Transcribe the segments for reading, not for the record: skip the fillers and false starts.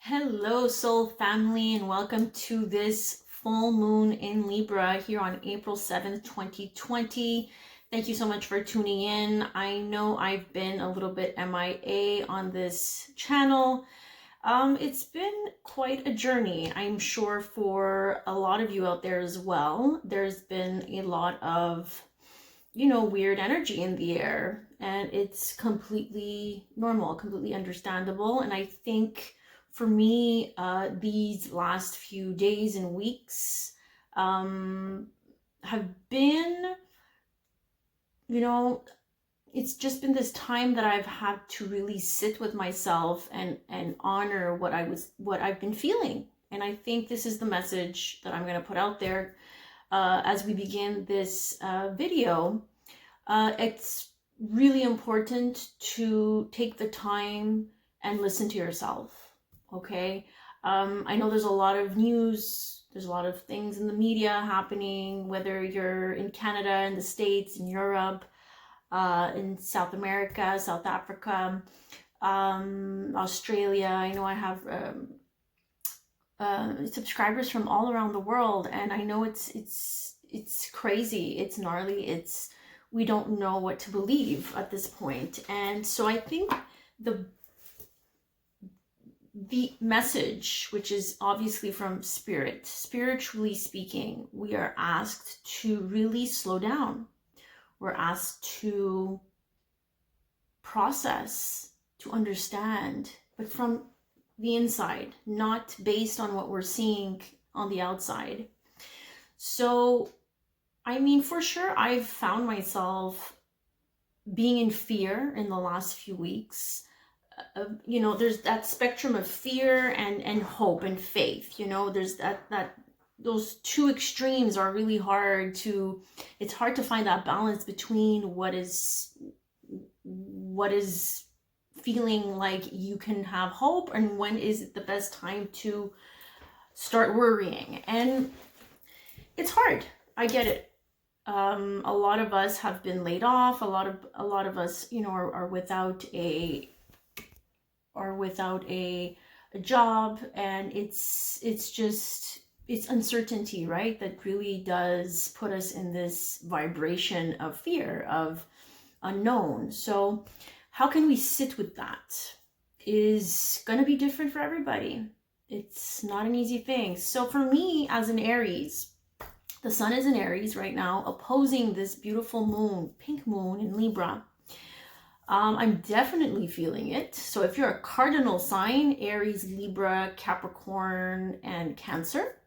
Hello, soul family, and welcome to this full moon in Libra here on April 7th, 2020. Thank you so much for tuning in. I know I've been a little bit MIA on this channel. It's been quite a journey, I'm sure, for a lot of you out there as well. There's been a lot of, weird energy in the air, and it's completely normal, completely understandable. And I think for me, these last few days and weeks have been, it's just been this time that I've had to really sit with myself and honor what I've been feeling. And I think this is the message that I'm going to put out there as we begin this video. It's really important to take the time and listen to yourself. Okay. I know there's a lot of news, there's a lot of things in the media happening, whether you're in Canada, in the States, in Europe, in South America, South Africa, Australia. I know I have subscribers from all around the world, and I know it's crazy, it's gnarly, we don't know what to believe at this point. And so I think the message, which is obviously from spirit, spiritually speaking, we are asked to really slow down. We're asked to process, to understand, but from the inside, not based on what we're seeing on the outside. So, I mean, for sure, I've found myself being in fear in the last few weeks. There's that spectrum of fear and hope and faith. There's that those two extremes are really hard to, it's hard to find that balance between what is feeling like you can have hope and when is it the best time to start worrying. And it's hard. I get it. A lot of us have been laid off. A lot of us, are without a job, and it's uncertainty, right? That really does put us in this vibration of fear, of unknown. So how can we sit with that? Is going to be different for everybody. It's not an easy thing. So for me, as an Aries, the sun is in Aries right now, opposing this beautiful moon, pink moon in Libra. I'm definitely feeling it. So if you're a cardinal sign, Aries, Libra, Capricorn, and Cancer,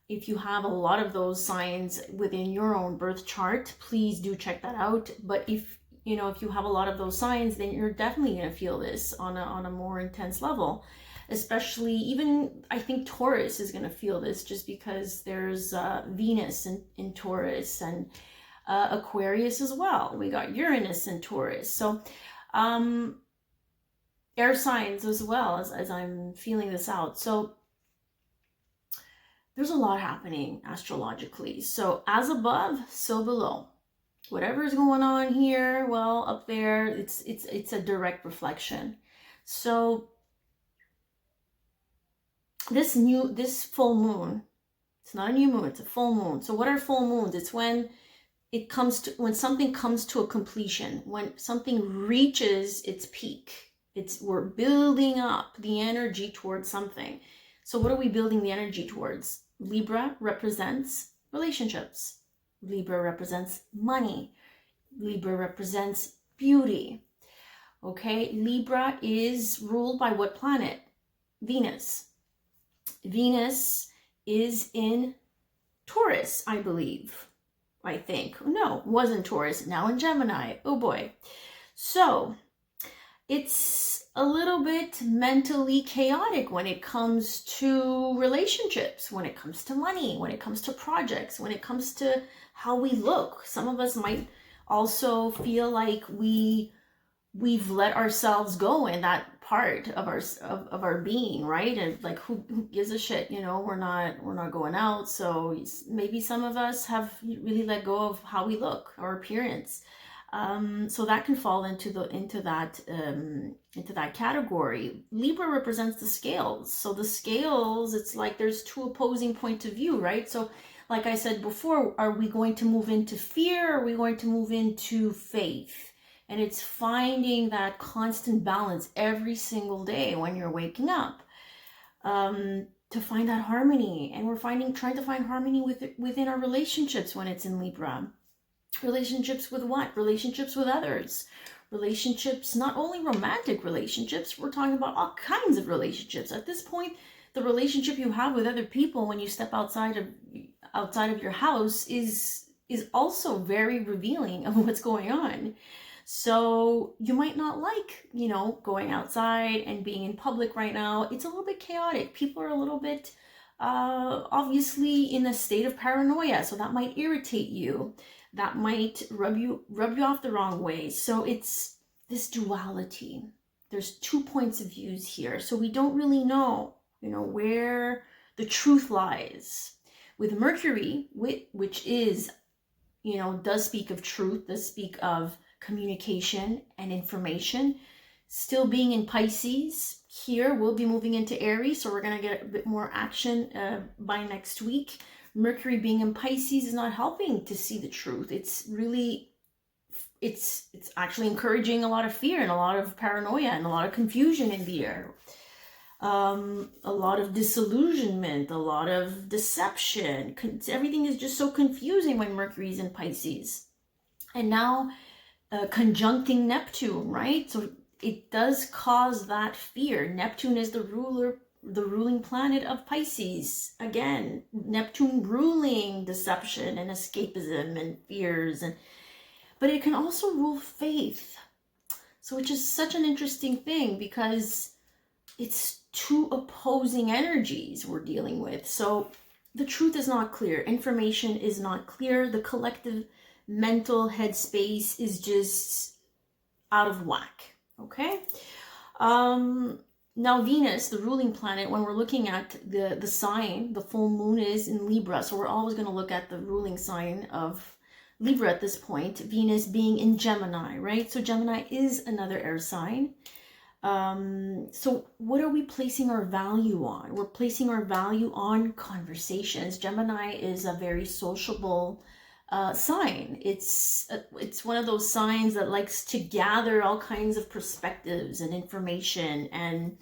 if you have a lot of those signs within your own birth chart, please do check that out. But if you have a lot of those signs, then you're definitely going to feel this on a more intense level. Especially, even I think Taurus is going to feel this, just because there's Venus in Taurus, and Aquarius as well. We got Uranus and Taurus. So air signs as well, as I'm feeling this out. So there's a lot happening astrologically. So as above, so below. Whatever is going on here, well, up there, it's a direct reflection. So this full moon, it's not a new moon, it's a full moon. So what are full moons? It's when something comes to a completion, when something reaches its peak. We're building up the energy towards something. So what are we building the energy towards? Libra represents relationships. Libra represents money. Libra represents beauty. Okay, Libra is ruled by what planet? Venus. Venus is in Taurus, I believe. I think. No, was in Taurus, now in Gemini. Oh boy. So it's a little bit mentally chaotic when it comes to relationships, when it comes to money, when it comes to projects, when it comes to how we look. Some of us might also feel like we've let ourselves go in that part of our being, right? And like, who gives a shit? We're not going out. So maybe some of us have really let go of how we look, our appearance. So that can fall into that category. Libra represents the scales. So the scales, it's like there's two opposing points of view, right? So like I said before, are we going to move into fear? Or are we going to move into faith? And it's finding that constant balance every single day when you're waking up, to find that harmony. And we're trying to find harmony within our relationships when it's in Libra. Relationships with what? Relationships with others. Relationships, not only romantic relationships, we're talking about all kinds of relationships. At this point, the relationship you have with other people when you step outside of your house is also very revealing of what's going on. So you might not like, going outside and being in public right now. It's a little bit chaotic. People are a little bit obviously in a state of paranoia, so that might irritate you. That might rub you off the wrong way. So it's this duality. There's 2 points of views here. So we don't really know, where the truth lies. With Mercury, which is, does speak of truth, does speak of communication and information, still being in Pisces. Here we'll be moving into Aries, so we're going to get a bit more action by next week. Mercury being in Pisces is not helping to see the truth. It's actually encouraging a lot of fear and a lot of paranoia and a lot of confusion in the air. A lot of disillusionment, a lot of deception. Everything is just so confusing when Mercury is in Pisces. And now conjuncting Neptune, right? So it does cause that fear. Neptune is the ruling planet of Pisces. Again, Neptune ruling deception and escapism and fears, but it can also rule faith. So which is such an interesting thing, because it's 2 opposing energies we're dealing with. So the truth is not clear. Information is not clear. The collective mental headspace is just out of whack. Okay. Now Venus, the ruling planet, when we're looking at the sign, the full moon is in Libra. So we're always going to look at the ruling sign of Libra at this point. Venus being in Gemini, right? So Gemini is another air sign. So what are we placing our value on? We're placing our value on conversations. Gemini is a very sociable sign. It's one of those signs that likes to gather all kinds of perspectives and information and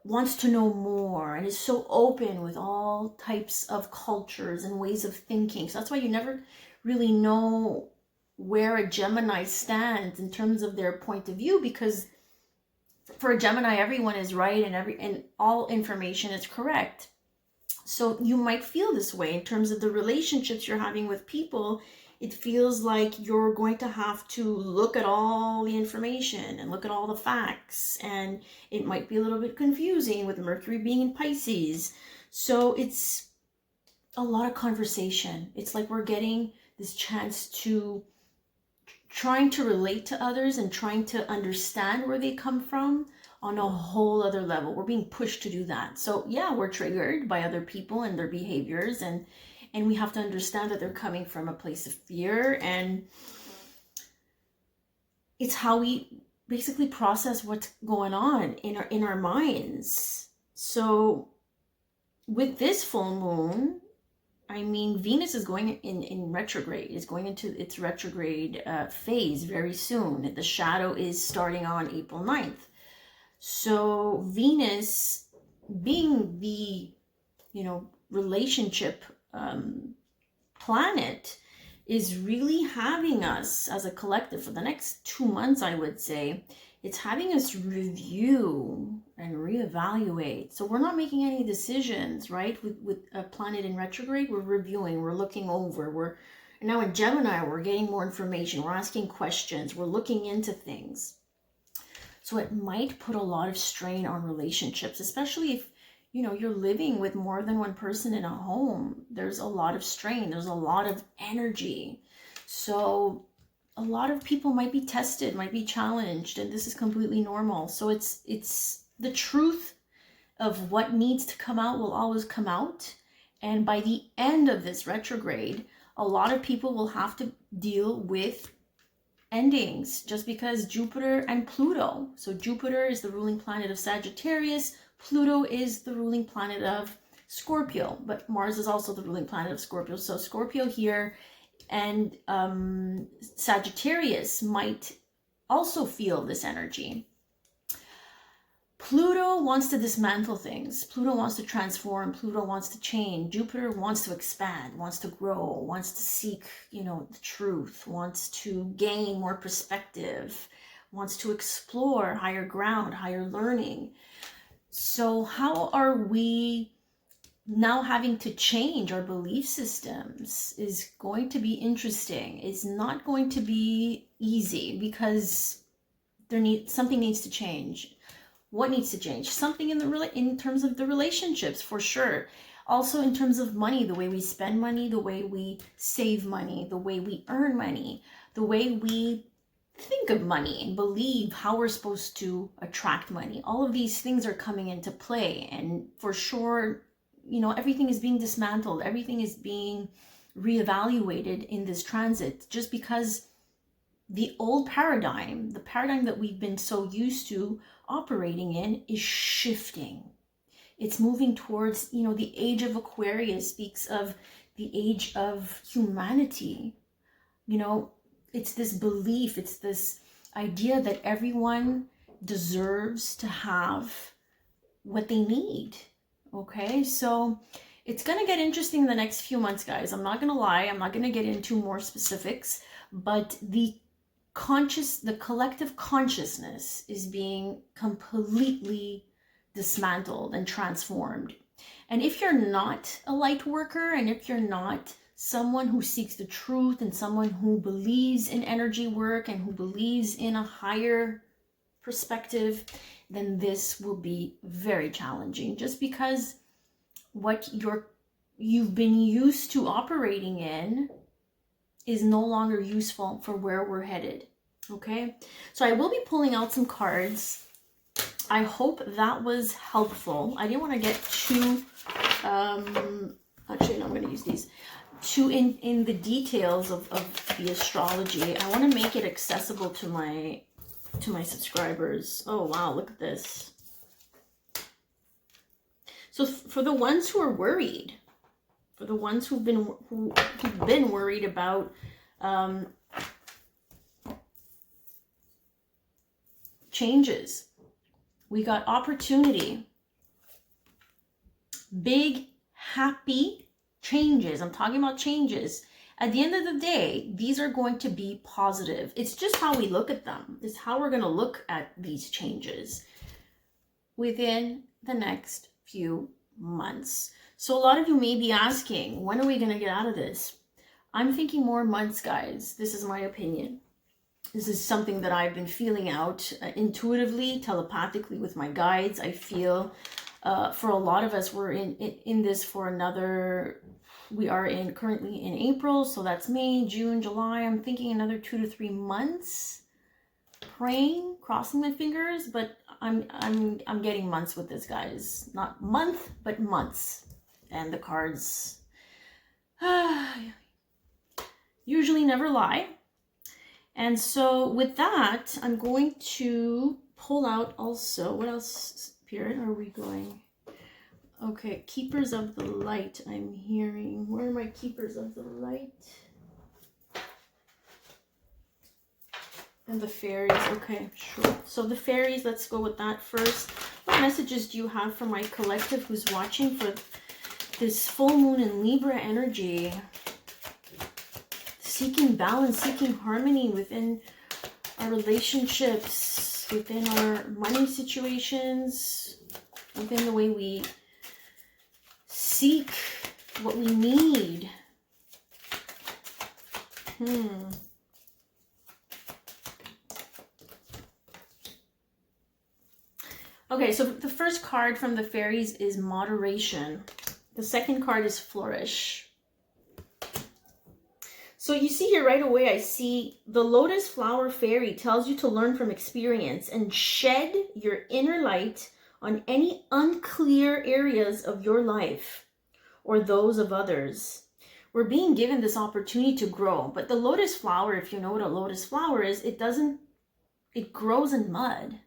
wants to know more, and is so open with all types of cultures and ways of thinking. So that's why you never really know where a Gemini stands in terms of their point of view, because for a Gemini, everyone is right and all information is correct. So you might feel this way in terms of the relationships you're having with people. It feels like you're going to have to look at all the information and look at all the facts, and it might be a little bit confusing with Mercury being in Pisces. So it's a lot of conversation. It's like we're getting this chance to trying to relate to others and trying to understand where they come from on a whole other level. We're being pushed to do that. So yeah, we're triggered by other people and their behaviors, and we have to understand that they're coming from a place of fear, and it's how we basically process what's going on in our minds. So with this full moon, I mean, Venus is going in retrograde, is going into its retrograde phase very soon. The shadow is starting on April 9th. So Venus, being the, relationship planet, is really having us as a collective for the next 2 months, I would say. It's having us review and reevaluate. So we're not making any decisions, right? With a planet in retrograde, we're reviewing, we're looking over. And now in Gemini, we're getting more information, we're asking questions, we're looking into things. So it might put a lot of strain on relationships, especially if, you're living with more than one person in a home. There's a lot of strain, there's a lot of energy. So a lot of people might be tested, might be challenged, and this is completely normal. So it's the truth of what needs to come out will always come out. And by the end of this retrograde, a lot of people will have to deal with endings, just because Jupiter and Pluto. So Jupiter is the ruling planet of Sagittarius. Pluto is the ruling planet of Scorpio, but Mars is also the ruling planet of Scorpio. So Scorpio here and Sagittarius might also feel this energy. Pluto wants to dismantle things. Pluto wants to transform. Pluto wants to change. Jupiter wants to expand, wants to grow, wants to seek, the truth, wants to gain more perspective, wants to explore higher ground, higher learning. So how are we now having to change our belief systems is going to be interesting. It's not going to be easy because something needs to change. What needs to change? Something in terms of the relationships, for sure. Also in terms of money, the way we spend money, the way we save money, the way we earn money, the way we think of money and believe how we're supposed to attract money. All of these things are coming into play, and for sure, everything is being dismantled. Everything is being reevaluated in this transit, just because the old paradigm, the paradigm that we've been so used to operating in, is shifting. It's moving towards, the age of Aquarius speaks of the age of humanity. It's this belief, it's this idea that everyone deserves to have what they need. Okay, so it's going to get interesting the next few months, guys. I'm not going to lie. I'm not going to get into more specifics, but the collective consciousness is being completely dismantled and transformed. And if you're not a light worker, and if you're not someone who seeks the truth, and someone who believes in energy work and who believes in a higher perspective, then this will be very challenging, just because what you've been used to operating in is no longer useful for where we're headed. Okay, so I will be pulling out some cards. I hope that was helpful. I didn't want to get too actually no, I'm going to use these too in the details of the astrology. I want to make it accessible to my subscribers. Oh wow, look at this. So for the ones who are worried, for the ones who've been worried about changes, we got opportunity, big happy changes. I'm talking about changes. At the end of the day, these are going to be positive. It's just how we look at them. It's how we're going to look at these changes within the next few months. So a lot of you may be asking, when are we going to get out of this? I'm thinking more months, guys. This is my opinion. This is something that I've been feeling out intuitively, telepathically with my guides. I feel for a lot of us, we're in this for another, we are currently in April, so that's May, June, July. I'm thinking another 2 to 3 months. Praying, crossing my fingers, but I'm getting months with this, guys. Not month, but months. And the cards usually never lie. And so with that, I'm going to pull out also, what else, Spirit, are we going? Okay, Keepers of the Light, I'm hearing. Where are my Keepers of the Light? And the fairies. Okay, sure. So the fairies, let's go with that first. What messages do you have for my collective who's watching for this full moon in Libra energy? Seeking balance, seeking harmony within our relationships, within our money situations, within the way we seek what we need. Okay, so the first card from the fairies is moderation. The second card is flourish. So you see here right away, I see the lotus flower fairy tells you to learn from experience and shed your inner light on any unclear areas of your life or those of others. we're being given this opportunity to grow. But the lotus flower, if you know what a lotus flower is, it grows in mud.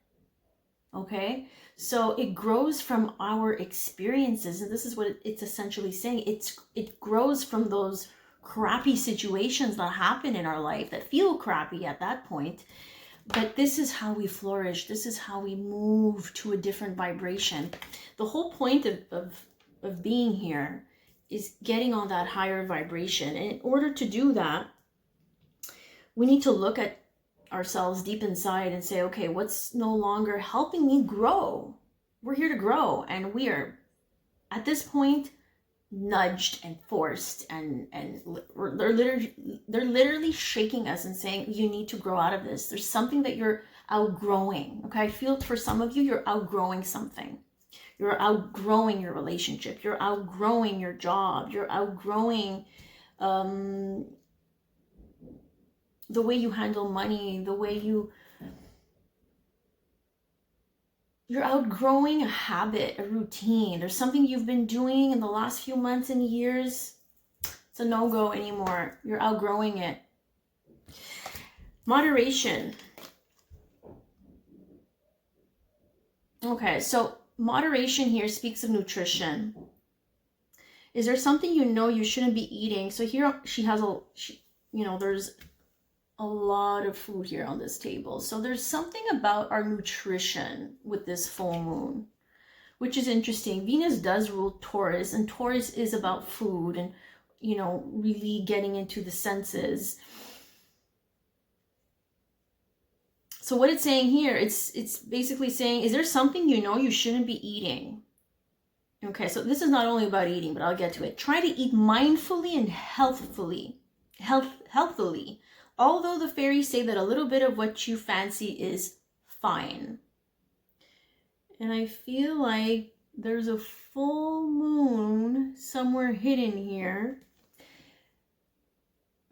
Okay, so it grows from our experiences, and this is what it's essentially saying. It grows from those crappy situations that happen in our life that feel crappy at that point. But this is how we flourish. This is how we move to a different vibration. The whole point of being here is getting on that higher vibration. And in order to do that, we need to look at ourselves deep inside and say, okay, what's no longer helping me grow? We're here to grow, and we are at this point nudged and forced, and they're literally shaking us and saying, you need to grow out of this. There's something that you're outgrowing. Okay, I feel for some of you, you're outgrowing something. You're outgrowing your relationship, you're outgrowing your job, you're outgrowing the way you handle money, the way you're outgrowing a habit, a routine. There's something you've been doing in the last few months and years. It's a no-go anymore. You're outgrowing it. Moderation. Okay, so moderation here speaks of nutrition. Is there something you know you shouldn't be eating? So here she has there's a lot of food here on this table. So there's something about our nutrition with this full moon, which is interesting. Venus does rule Taurus, and Taurus is about food and, really getting into the senses. So what it's saying here, it's basically saying, is there something you know you shouldn't be eating? Okay, so this is not only about eating, but I'll get to it. Try to eat mindfully and healthfully. Although the fairies say that a little bit of what you fancy is fine. And I feel like there's a full moon somewhere hidden here.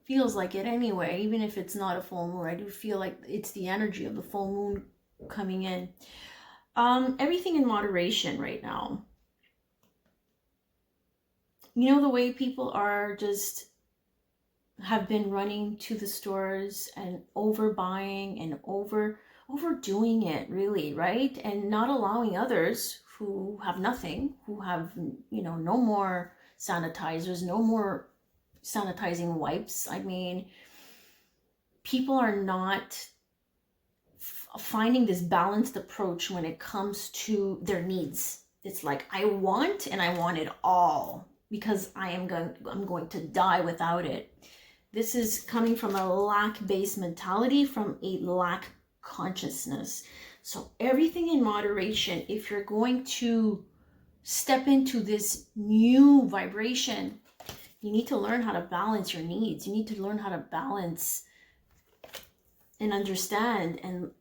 Feels like it anyway, even if it's not a full moon. I do feel like it's the energy of the full moon coming in. Everything in moderation right now. The way people are just have been running to the stores and overbuying and overdoing it, really, right? And not allowing others who have nothing, who have, no more sanitizers, no more sanitizing wipes. I mean, people are not finding this balanced approach when it comes to their needs. It's like, I want, and I want it all, because I'm going to die without it. This is coming from a lack-based mentality, from a lack consciousness. So everything in moderation. If you're going to step into this new vibration, you need to learn how to balance your needs. You need to learn how to balance and understand. And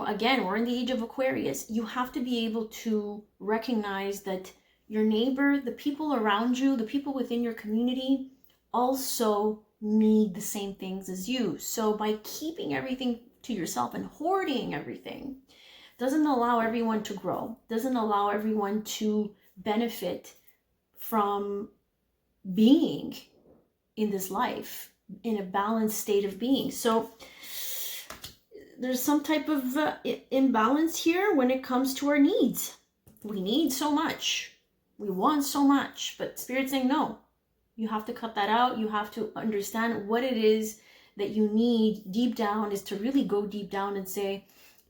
again, we're in the age of Aquarius. You have to be able to recognize that your neighbor, the people around you, the people within your community also need the same things as you. So by keeping everything to yourself and hoarding everything, doesn't allow everyone to grow, doesn't allow everyone to benefit from being in this life in a balanced state of being. So there's some type of imbalance here when it comes to our needs. We need so much, we want so much, but Spirit's saying no. You have to cut that out. You have to understand what it is that you need deep down, is to really go deep down and say,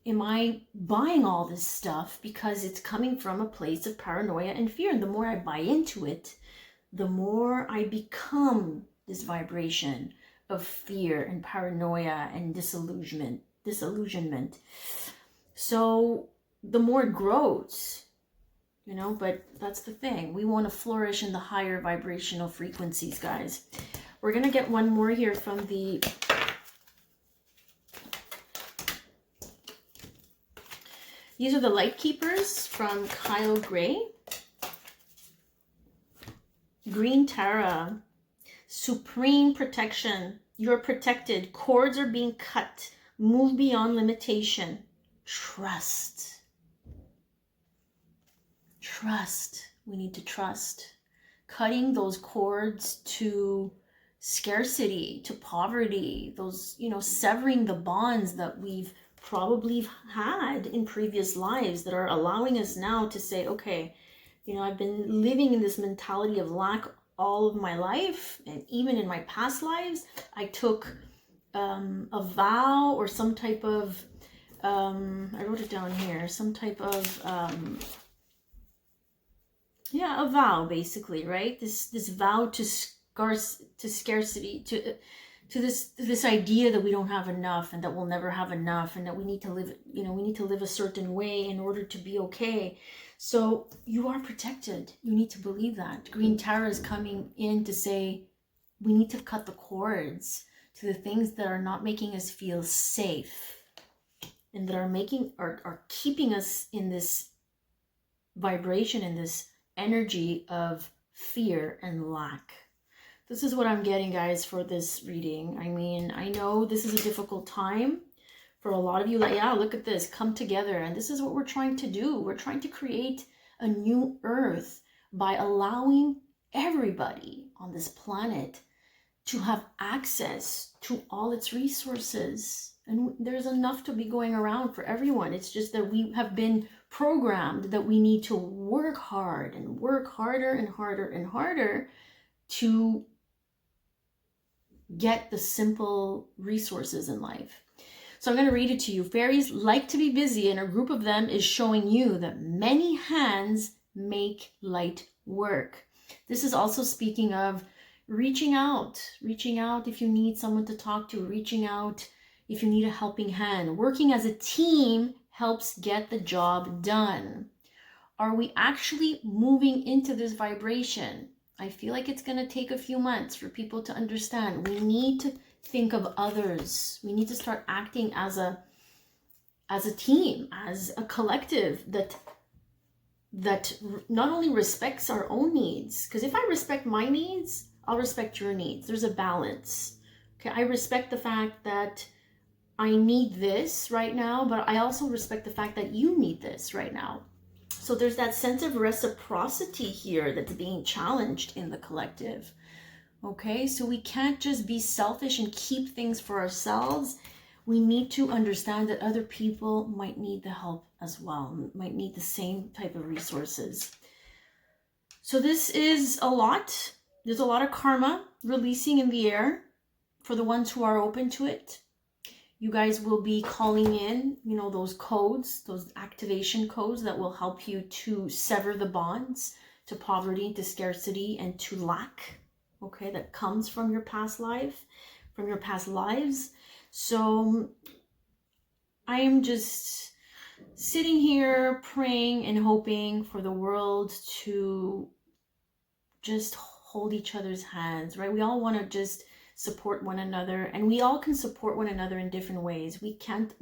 am I buying all this stuff because it's coming from a place of paranoia and fear? And the more I buy into it, the more I become this vibration of fear and paranoia and disillusionment. So the more it grows, but that's the thing. We want to flourish in the higher vibrational frequencies, guys. We're going to get one more here from the... These are the Light Keepers from Kyle Gray. Green Tara. Supreme protection. You're protected. Cords are being cut. Move beyond limitation. Trust. Trust. We need to trust. cutting those cords to scarcity, to poverty, those, you know, severing the bonds that we've probably had in previous lives that are allowing us now to say, okay, you know, I've been living in this mentality of lack all of my life, and even in my past lives, I took a vow or some type of, I wrote it down here, some type of, yeah, a vow basically, right? This vow to scarcity, to this idea that we don't have enough and that we'll never have enough and that we need to live, you know, we need to live a certain way in order to be okay. So you are protected. You need to believe that. Green Tara is coming in to say we need to cut the cords to the things that are not making us feel safe and that are keeping us in this vibration, in this energy of fear and lack. This is what I'm getting, guys, for this reading. I mean, I know this is a difficult time for a lot of you. Like, yeah, look at this, come together. And this is what we're trying to do. We're trying to create a new earth by allowing everybody on this planet to have access to all its resources. And there's enough to be going around for everyone. It's just that we have been programmed that we need to work hard and work harder and harder and harder to get the simple resources in life. So I'm going to read it to you. Fairies like to be busy, and a group of them is showing you that many hands make light work. This is also speaking of reaching out if you need someone to talk to, reaching out if you need a helping hand. Working as a team helps get the job done. Are we actually moving into this vibration? I feel like it's going to take a few months for people to understand. We need to think of others. We need to start acting as a team, as a collective that not only respects our own needs, because if I respect my needs, I'll respect your needs. There's a balance. Okay, I respect the fact that I need this right now, but I also respect the fact that you need this right now. So there's that sense of reciprocity here that's being challenged in the collective. Okay, so we can't just be selfish and keep things for ourselves. We need to understand that other people might need the help as well, might need the same type of resources. So this is a lot. There's a lot of karma releasing in the air for the ones who are open to it. You guys will be calling in, you know, those codes, those activation codes that will help you to sever the bonds to poverty, to scarcity, and to lack, okay, that comes from your past life, from your past lives. So I am just sitting here praying and hoping for the world to just hold each other's hands, right? We all want to just support one another, and we all can support one another in different ways. We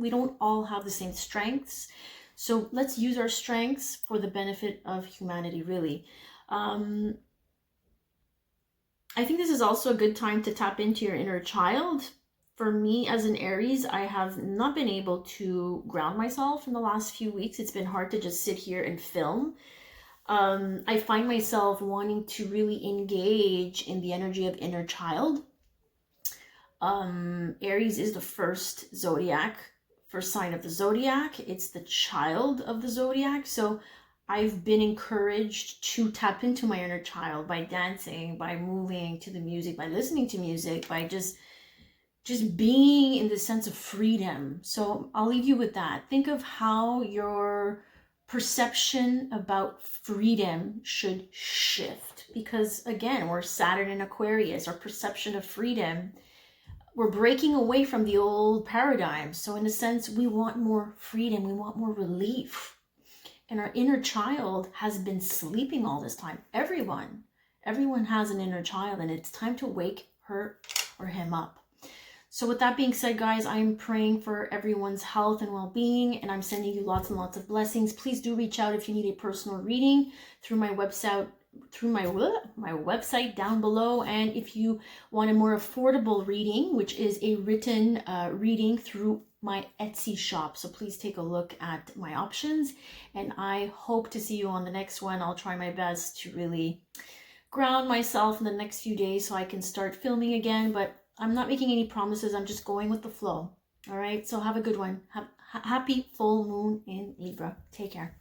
don't all have the same strengths. So let's use our strengths for the benefit of humanity, really. I think this is also a good time to tap into your inner child. For me, as an Aries, I have not been able to ground myself in the last few weeks. It's been hard to just sit here and film. I find myself wanting to really engage in the energy of inner child. Aries is the first sign of the zodiac. It's the child of the zodiac. So I've been encouraged to tap into my inner child by dancing, by moving to the music, by listening to music, by just being in the sense of freedom. So I'll leave you with that. Think of how your perception about freedom should shift, because again, we're Saturn in Aquarius. Our perception of freedom, we're breaking away from the old paradigm. So in a sense, we want more freedom, we want more relief. And our inner child has been sleeping all this time. Everyone has an inner child, and it's time to wake her or him up. So with that being said, guys, I'm praying for everyone's health and well-being, and I'm sending you lots and lots of blessings. Please do reach out if you need a personal reading through my website, my website down below. And if you want a more affordable reading, which is a written reading through my Etsy shop. So please take a look at my options, and I hope to see you on the next one. I'll try my best to really ground myself in the next few days so I can start filming again, but I'm not making any promises. I'm just going with the flow. All right, so have a good one. Happy full moon in Libra. Take care.